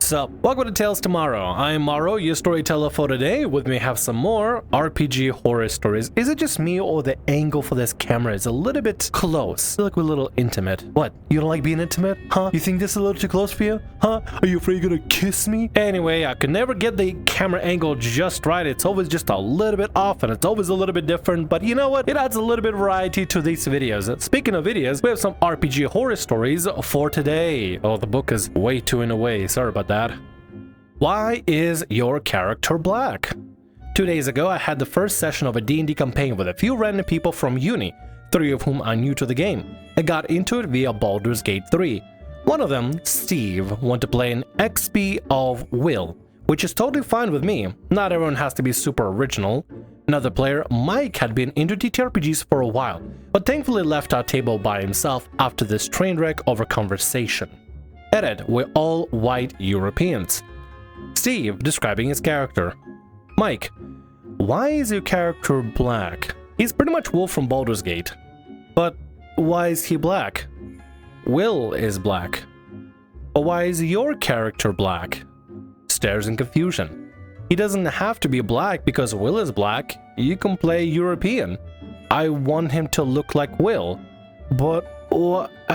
What's up? Welcome to Tales Tomorrow. I'm Morrow, your storyteller for today. With me have some more RPG horror stories. Is it just me or the angle for this camera is a little bit close? I feel like we're a little intimate. What? You don't like being intimate? Huh? You think this is a little too close for you? Huh? Are you afraid you're gonna kiss me? Anyway, I could never get the camera angle just right. It's always just a little bit off and it's always a little bit different. But you know what? It adds a little bit of variety to these videos. Speaking of videos, we have some RPG horror stories for today. Oh, the book is way too in a way. Sorry about that. Why is your character black? 2 days ago, I had the first session of a D&D campaign with a few random people from uni, 3 of whom are new to the game. I got into it via Baldur's Gate 3. One of them, Steve, wanted to play an XP of Wyll, which is totally fine with me. Not everyone has to be super original. Another player, Mike, had been into TTRPGs for a while, but thankfully left our table by himself after this train wreck of a conversation. Edit, we're all white Europeans. Steve, describing his character. Mike, why is your character black? He's pretty much Wyll from Baldur's Gate. But why is he black? Wyll is black. But why is your character black? Stares in confusion. He doesn't have to be black because Wyll is black. You can play European. I want him to look like Wyll. But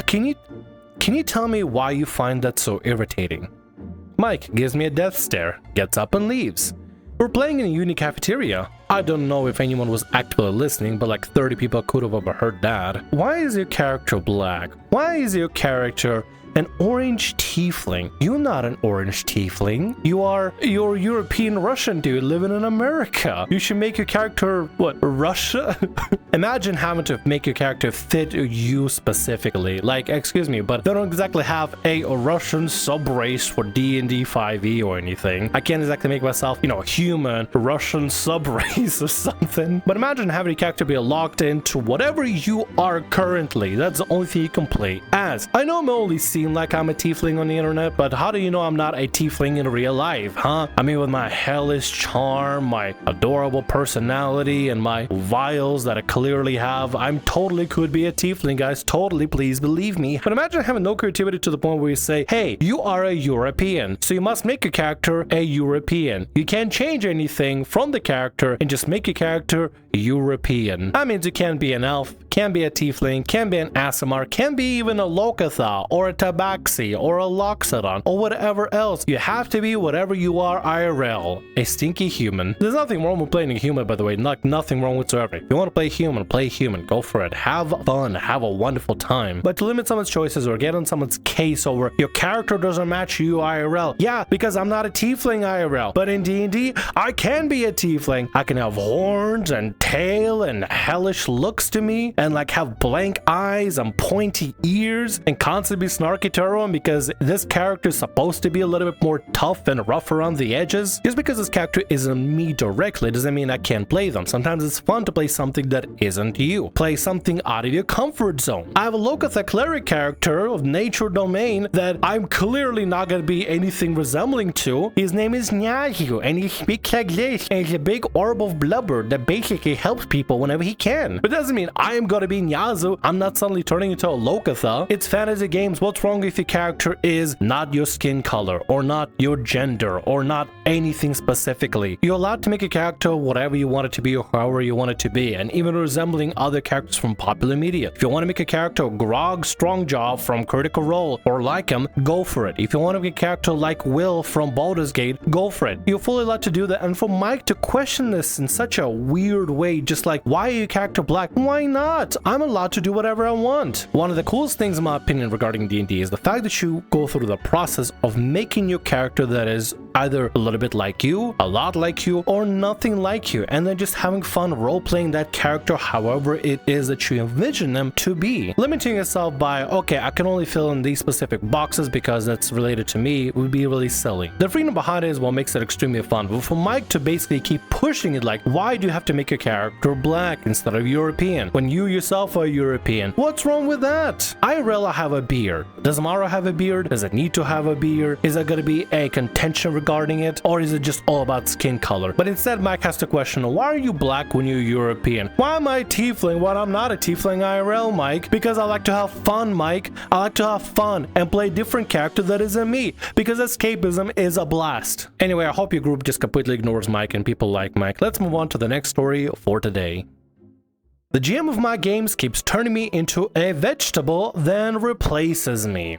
can you tell me why you find that so irritating? Mike gives me a death stare, gets up and leaves. We're playing in a uni cafeteria. I don't know if anyone was actively listening, but like 30 people could have overheard that. Why is your character black? Why is your character an orange tiefling? You're not an orange tiefling. You're European Russian dude living in America. You should make your character, what, Russia? Imagine having to make your character fit you specifically. Like, excuse me, but they don't exactly have a Russian sub-race for D&D 5e or anything. I can't exactly make myself, human Russian sub-race or something. But imagine having your character be locked into whatever you are currently. That's the only thing you can play as. I know I'm only seeing like I'm a tiefling on the internet, but how do you know I'm not a tiefling in real life, huh? I mean, with my hellish charm, my adorable personality, and my vials that I clearly have, I'm totally could be a tiefling, guys. Totally, please believe me. But imagine having no creativity to the point where you say, hey, you are a European, so you must make your character a European. You can't change anything from the character and just make your character European. That means you can be an elf, can be a tiefling, can be an Aasimar, can be even a Lokatha or a Tabaxi or a Loxodon or whatever else. You have to be whatever you are IRL, a stinky human. There's nothing wrong with playing a human, by the way, nothing wrong whatsoever. If you want to play human, go for it. Have fun, have a wonderful time. But to limit someone's choices or get on someone's case over your character doesn't match you IRL. Yeah, because I'm not a tiefling IRL, but in D&D, I can be a tiefling. I can have horns and tail and hellish looks to me and like have blank eyes and pointy ears and constantly be snarky to everyone because this character is supposed to be a little bit more tough and rough around the edges. Just because this character isn't me directly doesn't mean I can't play them. Sometimes it's fun to play something that isn't you. Play something out of your comfort zone. I have a Lokatha cleric character of nature domain that I'm clearly not going to be anything resembling to. His name is Nyahu and he speaks like this and he's a big orb of blubber that basically helps people whenever he can. But it doesn't mean I am going to be Nyazu. I'm not suddenly turning into a Lokatha. It's fantasy games. What's wrong if your character is not your skin color or not your gender or not anything specifically? You're allowed to make a character whatever you want it to be or however you want it to be, and even resembling other characters from popular media. If you want to make a character Grog Strongjaw from Critical Role or like him, go for it. If you want to make a character like Wyll from Baldur's Gate, go for it. You're fully allowed to do that. And for Mike to question this in such a weird way, just like, why are your character black? Why not? I'm allowed to do whatever I want. One of the coolest things in my opinion regarding D&D is the fact that you go through the process of making your character that is either a little bit like you, a lot like you, or nothing like you, and then just having fun role-playing that character however it is that you envision them to be. Limiting yourself by, okay, I can only fill in these specific boxes because that's related to me would be really silly. The freedom behind it is what makes it extremely fun, but for Mike to basically keep pushing it like, why do you have to make your character black instead of European when you yourself are European? What's wrong with that? IRL, I have a beard. Does Morrow have a beard? Does it need to have a beard? Is there going to be a contention regarding it, or is it just all about skin color? But instead, Mike has to question, why are you black when you're European? Why am I a tiefling when I'm not a tiefling IRL, Mike? Because I like to have fun, Mike. I like to have fun and play a different character that isn't me, because escapism is a blast. Anyway, I hope your group just completely ignores Mike and people like Mike. Let's move on to the next story for today. The GM of my games keeps turning me into a vegetable, then replaces me.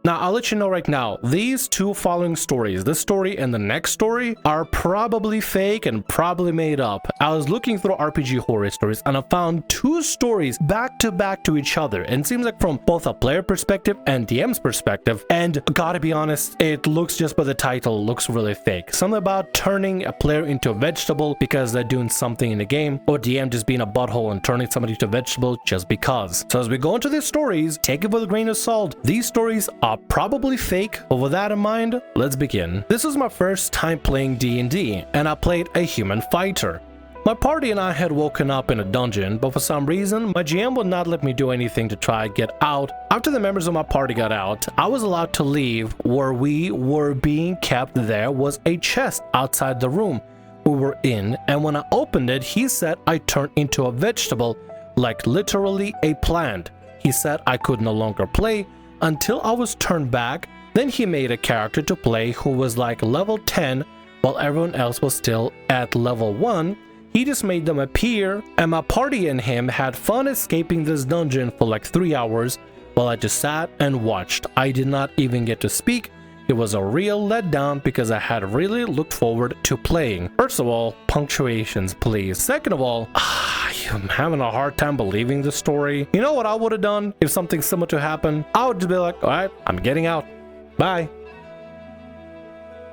Now, I'll let you know right now, these two following stories, this story and the next story, are probably fake and probably made up. I was looking through RPG horror stories and I found two stories back to each other. And it seems like from both a player perspective and DM's perspective. And gotta be honest, it looks, just by the title, looks really fake. Something about turning a player into a vegetable because they're doing something in the game, or DM just being a butthole and turning somebody to a vegetable just because. So as we go into these stories, take it with a grain of salt. These stories are probably fake, but with that in mind, let's begin. This was my first time playing D&D, and I played a human fighter. My party and I had woken up in a dungeon, but for some reason, my GM would not let me do anything to try to get out. After the members of my party got out, I was allowed to leave. Where we were being kept there was a chest outside the room we were in, and when I opened it, he said I turned into a vegetable, like literally a plant. He said I could no longer play until I was turned back. Then he made a character to play who was like level 10 while everyone else was still at level 1. He just made them appear, and my party and him had fun escaping this dungeon for like 3 hours while I just sat and watched. I did not even get to speak. It was a real letdown because I had really looked forward to playing. First of all, punctuations please. Second of all, I'm having a hard time believing the story. You know what I would have done if something similar to happen? I would just be like, alright, I'm getting out. Bye.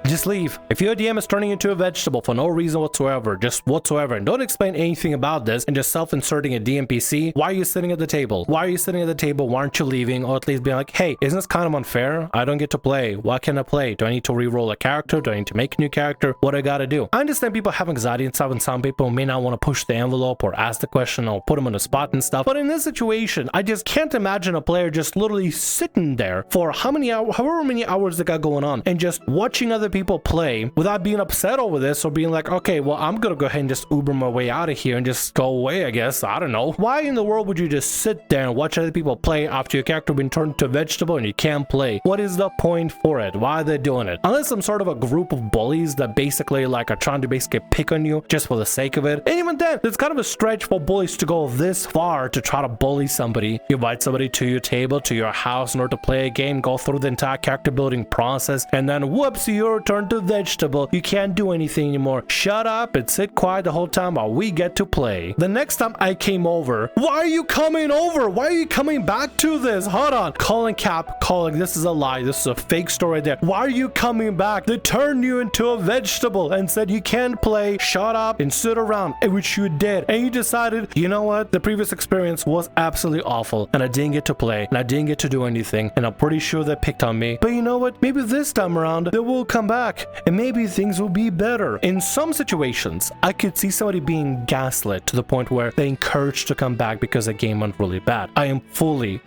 Just leave. If your DM is turning into a vegetable for no reason whatsoever, just whatsoever, and don't explain anything about this and just self-inserting a DMPC, why are you sitting at the table? Why are you sitting at the table? Why aren't you leaving? Or at least being like, hey, isn't this kind of unfair? I don't get to play. Why can't I play? Do I need to re-roll a character? Do I need to make a new character? What do I gotta do? I understand people have anxiety and stuff, and some people may not want to push the envelope or ask the question or put them on the spot and stuff. But in this situation, I just can't imagine a player just literally sitting there for how many hours, however many hours they got going on, and just watching other people play without being upset over this or being like, okay, well, I'm gonna go ahead and just Uber my way out of here and just go away, I guess. I don't know. Why in the world would you just sit there and watch other people play after your character been turned into a vegetable and you can't play? What is the point for it? Why are they doing it? Unless some sort of a group of bullies that basically like are trying to basically pick on you just for the sake of it. And even then, it's kind of a stretch for bullies to go this far to try to bully somebody. You invite somebody to your table, to your house in order to play a game, go through the entire character building process, and then whoops, you're turned to vegetable. You can't do anything anymore. Shut up and sit quiet the whole time while we get to play. The next time I came over, why are you coming over? Why are you coming back to this? Hold on. Calling Cap, calling, this is a lie. This is a fake story there. Why are you coming back? They turned you into a vegetable and said you can't play. Shut up and sit around, which you did. And you decided, you know what? The previous experience was absolutely awful and I didn't get to play and I didn't get to do anything, and I'm pretty sure they picked on me. But you know what? Maybe this time around they will come back and maybe things will be better. In some situations, I could see somebody being gaslit to the point where they encouraged to come back because the game went really bad. I am fully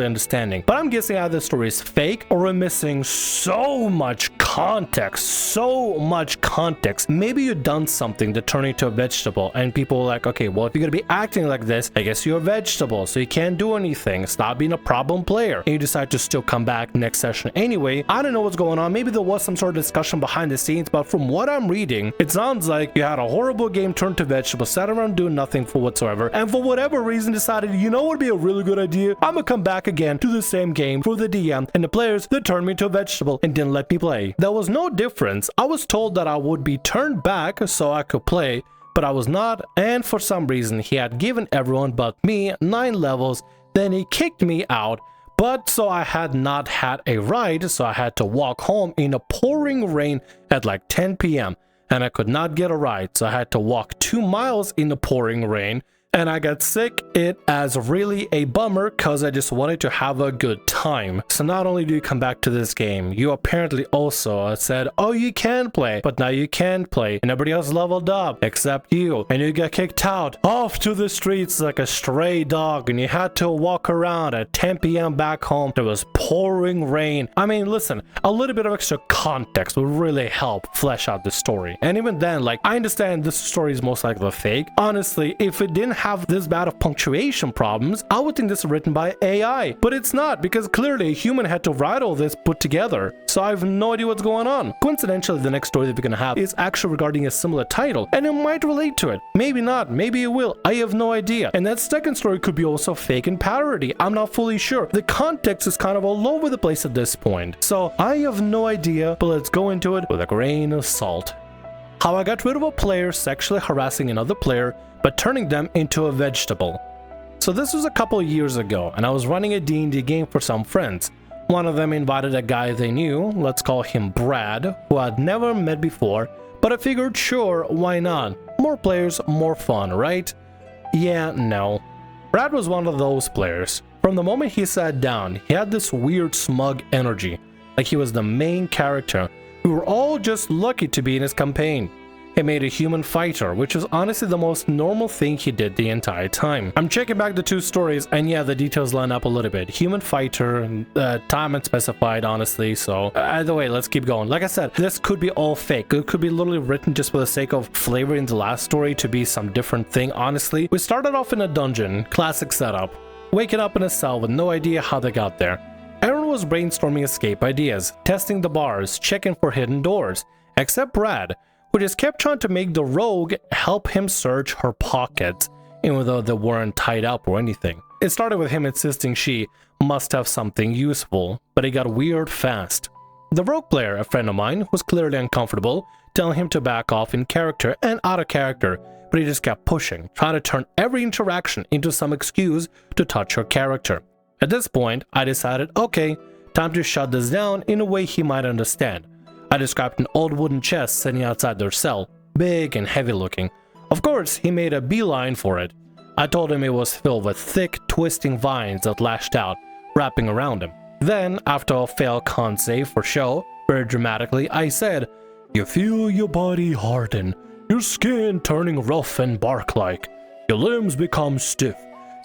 understanding. But I'm guessing either the story is fake or we're missing so much context. Maybe you've done something to turn into a vegetable and people are like, okay, well, if you're gonna be acting like this, I guess you're a vegetable, so you can't do anything. Stop being a problem player. And you decide to still come back next session anyway. I don't know what's going on. Maybe there was some sort of discussion behind the scenes, but from what I'm reading, it sounds like you had a horrible game turned to vegetable, sat around doing nothing for whatsoever, and for whatever reason decided, you know what would be a really good idea? I'm gonna come back again to the same game for the DM and the players that turned me into a vegetable and didn't let me play. There was no difference. I was told that I would be turned back so I could play, but I was not, and for some reason he had given everyone but me 9 levels, then he kicked me out. But so I had not had a ride, so I had to walk home in a pouring rain at like 10 p.m. and I could not get a ride, so I had to walk 2 miles in the pouring rain and I got sick. It as really a bummer because I just wanted to have a good time. So not only do you come back to this game, you apparently also said, oh, you can play, but now you can't play. And everybody else leveled up except you, and you got kicked out off to the streets like a stray dog, and you had to walk around at 10 p.m. back home. There was pouring rain. I mean, listen, a little bit of extra context would really help flesh out the story. And even then, like, I understand this story is most likely a fake. Honestly, if it didn't have this bad of punctuation problems, I would think this is written by AI. But it's not, because clearly a human had to write all this put together. So I have no idea what's going on. Coincidentally, the next story that we're gonna have is actually regarding a similar title, and it might relate to it. Maybe not, maybe it will. I have no idea. And that second story could be also fake and parody. I'm not fully sure. The context is kind of all over the place at this point. So I have no idea, but let's go into it with a grain of salt. How I got rid of a player sexually harassing another player, but turning them into a vegetable. So this was a couple of years ago, and I was running a D&D game for some friends. One of them invited a guy they knew, let's call him Brad, who I'd never met before, but I figured sure, why not? More players, more fun, right? Yeah, no. Brad was one of those players. From the moment he sat down, he had this weird smug energy, like he was the main character. We were all just lucky to be in his campaign. He made a human fighter, which is honestly the most normal thing he did the entire time. I'm checking back the two stories, and yeah, the details line up a little bit. Human fighter, time unspecified, honestly, so either way, let's keep going. Like I said, this could be all fake. It could be literally written just for the sake of flavoring the last story to be some different thing, honestly. We started off in a dungeon, classic setup, waking up in a cell with no idea how they got there. Everyone was brainstorming escape ideas, testing the bars, checking for hidden doors, except Brad, who just kept trying to make the rogue help him search her pockets, even though they weren't tied up or anything. It started with him insisting she must have something useful, but it got weird fast. The rogue player, a friend of mine, was clearly uncomfortable, telling him to back off in character and out of character, but he just kept pushing, trying to turn every interaction into some excuse to touch her character. At this point, I decided, okay, time to shut this down in a way he might understand. I described an old wooden chest sitting outside their cell, big and heavy looking. Of course, he made a beeline for it. I told him it was filled with thick, twisting vines that lashed out, wrapping around him. Then, after a failed con save for show, very dramatically, I said, "You feel your body harden, your skin turning rough and bark-like, your limbs become stiff,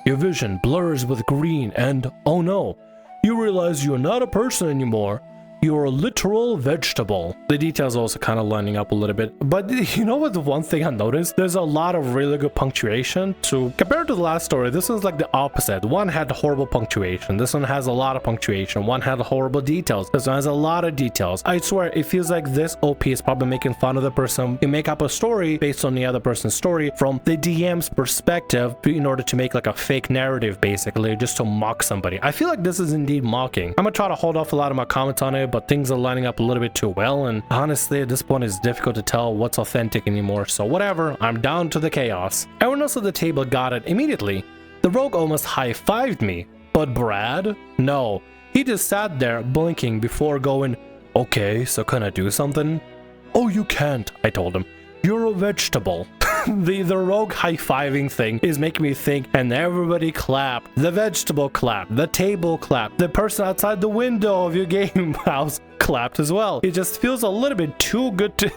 your vision blurs with green, and, oh no, you realize you're not a person anymore. You're a literal vegetable." The details also kind of lining up a little bit, but you know what, the one thing I noticed? There's a lot of really good punctuation. So compared to the last story, this one's like the opposite. One had horrible punctuation. This one has a lot of punctuation. One had horrible details. This one has a lot of details. I swear, it feels like this OP is probably making fun of the person. You make up a story based on the other person's story from the DM's perspective in order to make like a fake narrative, basically, just to mock somebody. I feel like this is indeed mocking. I'm gonna try to hold off a lot of my comments on it, but things are lining up a little bit too well, and honestly at this point it's difficult to tell what's authentic anymore, so whatever, I'm down to the chaos. Everyone else at the table got it immediately. The rogue almost high-fived me, but Brad? No. He just sat there blinking before going, "Okay, so can I do something?" "Oh, you can't," I told him. "You're a vegetable." The rogue high-fiving thing is making me think, and everybody clapped. The vegetable clapped, the table clapped, the person outside the window of your game house clapped as well. It just feels a little bit too good to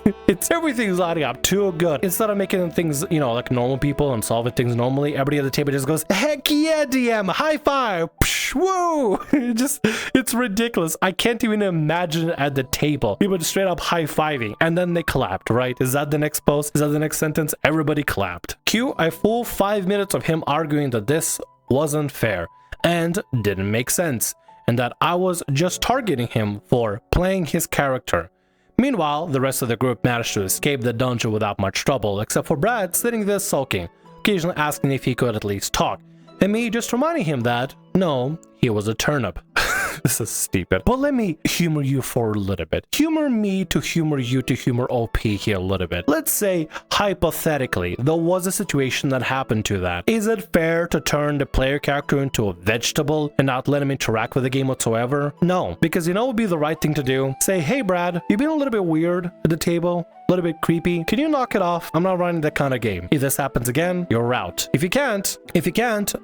everything's lining up too good. Instead of making things, you know, like normal people and solving things normally, everybody at the table just goes, "Heck yeah, DM, high five, psh, woo." It's ridiculous. I can't even imagine it at the table. People just straight up high-fiving, and then they clapped, right? Is that the next post? Is that the next sentence? Everybody clapped. Cue a full 5 minutes of him arguing that this wasn't fair and didn't make sense, and that I was just targeting him for playing his character. Meanwhile, the rest of the group managed to escape the dungeon without much trouble, except for Brad sitting there sulking, occasionally asking if he could at least talk, and me just reminding him that, no, he was a turnip. This is stupid. But let me humor you for a little bit. Humor me to humor you to humor OP here a little bit. Let's say, hypothetically, there was a situation that happened to that. Is it fair to turn the player character into a vegetable and not let him interact with the game whatsoever? No, because you know what would be the right thing to do? Say, hey Brad, you've been a little bit weird at the table, a little bit creepy. Can you knock it off? I'm not running that kind of game. If this happens again, you're out. If you can't,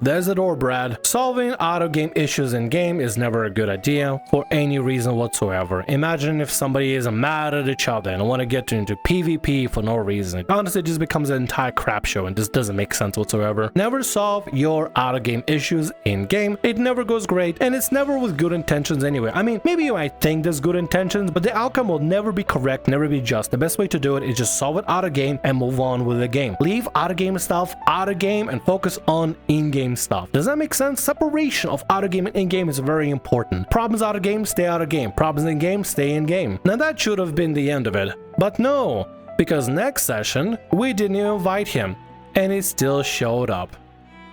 there's the door, Brad. Solving auto game issues in game is never a good idea for any reason whatsoever. Imagine if somebody is mad at each other and want to get into PvP for no reason. Honestly, it just becomes an entire crap show and this doesn't make sense whatsoever. Never solve your auto game issues in game. It never goes great and it's never with good intentions anyway. I mean, maybe you might think there's good intentions, but the outcome will never be correct, never be just. The best way to do it is just solve it out of game and move on with the game. Leave out of game stuff out of game and focus on in-game stuff. Does that make sense? Separation of out of game and in-game is very important. Problems out of game, stay out of game. Problems in game, stay in game. Now that should have been the end of it, but no, because next session we didn't invite him and he still showed up.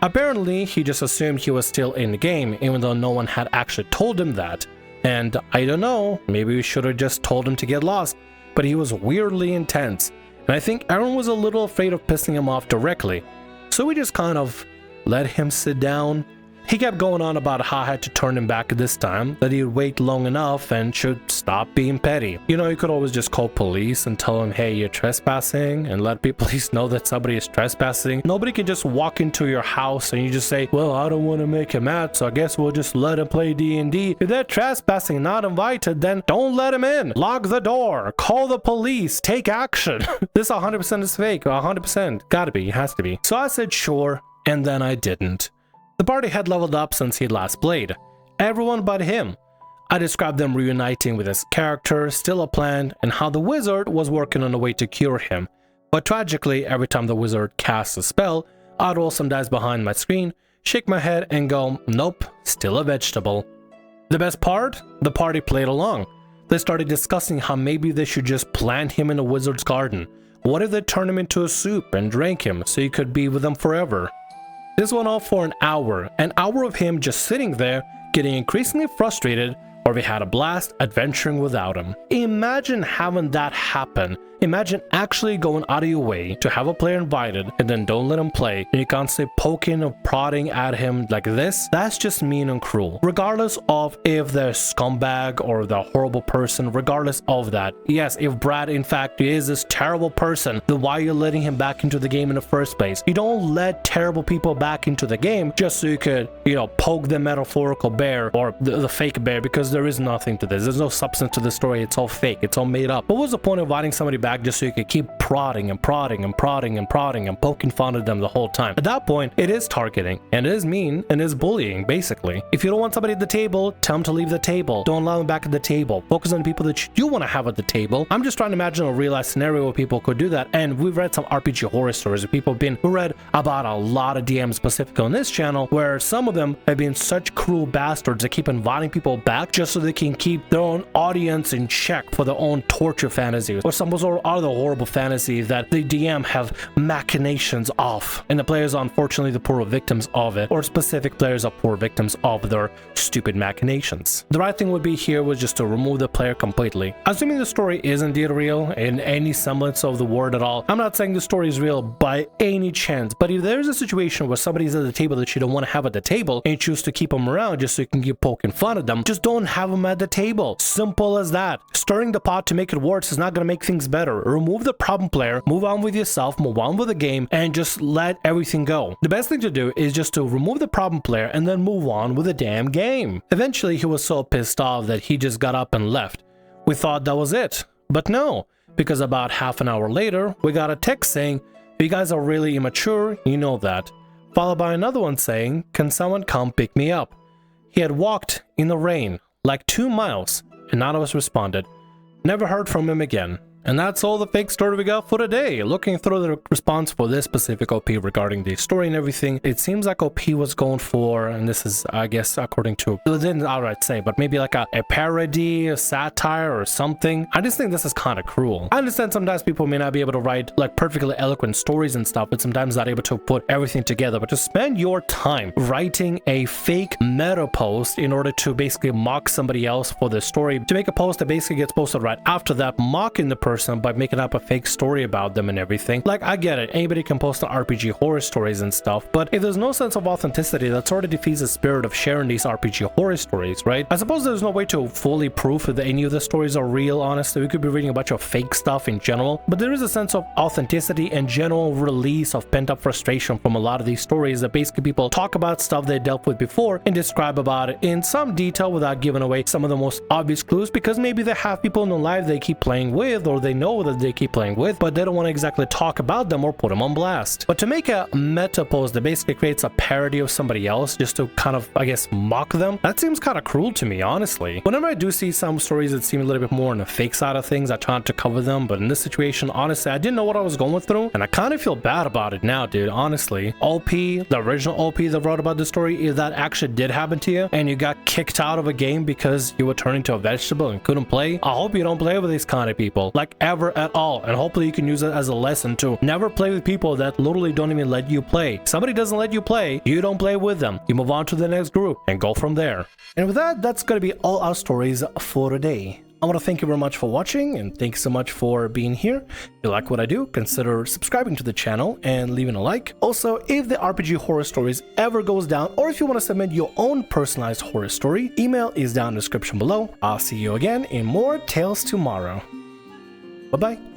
Apparently he just assumed he was still in the game even though no one had actually told him that. And I don't know, maybe we should have just told him to get lost, but he was weirdly intense. And I think everyone was a little afraid of pissing him off directly. So we just kind of let him sit down. He kept going on about how I had to turn him back this time, that he'd wait long enough and should stop being petty. You know, you could always just call police and tell him, hey, you're trespassing, and let people at least know that somebody is trespassing. Nobody can just walk into your house and you just say, well, I don't want to make him mad, so I guess we'll just let him play D&D. If they're trespassing, not invited, then don't let him in. Lock the door, call the police, take action. This 100% is fake, 100%. Gotta be, it has to be. So I said sure, and then I didn't. The party had leveled up since he last played. Everyone but him. I described them reuniting with his character, still a plan, and how the wizard was working on a way to cure him. But tragically, every time the wizard casts a spell, I'd roll some dice behind my screen, shake my head and go, nope, still a vegetable. The best part? The party played along. They started discussing how maybe they should just plant him in a wizard's garden. What if they turn him into a soup and drank him so he could be with them forever? This went on for an hour of him just sitting there, getting increasingly frustrated, or we had a blast adventuring without him. Imagine having that happen. Imagine actually going out of your way to have a player invited and then don't let him play, and you can't say poking or prodding at him like this. That's just mean and cruel. Regardless of if they're a scumbag or the horrible person, regardless of that. Yes, if Brad in fact is this terrible person, then why are you letting him back into the game in the first place? You don't let terrible people back into the game just so you could, you know, poke the metaphorical bear or the fake bear, because there is nothing to this. There's no substance to the story. It's all fake. It's all made up. What was the point of inviting somebody back just so you could keep prodding and prodding and prodding and prodding and poking fun at them the whole time? At that point, it is targeting and it is mean and it is bullying, basically. If you don't want somebody at the table, tell them to leave the table. Don't allow them back at the table. Focus on the people that you want to have at the table. I'm just trying to imagine a real life scenario where people could do that. And we've read some RPG horror stories where people have read about a lot of DMs specifically on this channel, where some of them have been such cruel bastards that keep inviting people back just so they can keep their own audience in check for their own torture fantasies, or some other horrible fantasies that the DM have machinations of, and the players are unfortunately the poor victims of it, or specific players are poor victims of their stupid machinations. The right thing would be here was just to remove the player completely. Assuming the story is indeed real in any semblance of the word at all. I'm not saying the story is real by any chance, but if there's a situation where somebody's at the table that you don't want to have at the table and you choose to keep them around just so you can keep poking fun at them, just don't have them at the table. Simple as that. Stirring the pot to make it worse is not going to make things better. Remove the problem player, move on with yourself, move on with the game, and just let everything go. The best thing to do is just to remove the problem player and then move on with the damn game. Eventually, he was so pissed off that he just got up and left. We thought that was it, but no, because about half an hour later, we got a text saying, you guys are really immature, you know that. Followed by another one saying, can someone come pick me up? He had walked in the rain like 2 miles and none of us responded. Never heard from him again. And that's all the fake story we got for today. Looking through the response for this specific OP regarding the story and everything, it seems like OP was going for, and this is, I guess, according to, it didn't outright say, but maybe like a parody, a satire or something. I just think this is kind of cruel. I understand sometimes people may not be able to write like perfectly eloquent stories and stuff, but sometimes not able to put everything together. But to spend your time writing a fake meta post in order to basically mock somebody else for the story, to make a post that basically gets posted right after that, mocking the person by making up a fake story about them and everything. Like, I get it, anybody can post the RPG horror stories and stuff, but if there's no sense of authenticity, that sort of defeats the spirit of sharing these RPG horror stories, right? I suppose there's no way to fully prove that any of the stories are real. Honestly, we could be reading a bunch of fake stuff in general, but there is a sense of authenticity and general release of pent-up frustration from a lot of these stories that basically people talk about stuff they dealt with before and describe about it in some detail without giving away some of the most obvious clues, because maybe they have people in their life they keep playing with, or they know that they keep playing with, but they don't want to exactly talk about them or put them on blast. But to make a meta post that basically creates a parody of somebody else just to kind of, I guess, mock them, that seems kind of cruel to me, honestly. Whenever I do see some stories that seem a little bit more on the fake side of things, I try not to cover them, but in this situation, honestly, I didn't know what I was going through, and I kind of feel bad about it now, dude, honestly. OP, the original OP that wrote about the story, if that actually did happen to you, and you got kicked out of a game because you were turned into a vegetable and couldn't play, I hope you don't play with these kind of people, like ever at all, and hopefully you can use it as a lesson to never play with people that literally don't even let you play. If somebody doesn't let you play, you don't play with them. You move on to the next group and go from there. And with that, that's going to be all our stories for today. I want to thank you very much for watching, and thank you so much for being here. If you like what I do, consider subscribing to the channel and leaving a like. Also, if the RPG Horror Stories ever goes down, or if you want to submit your own personalized horror story, email is down in the description below. I'll see you again in more Tales Tomorrow. Bye-bye.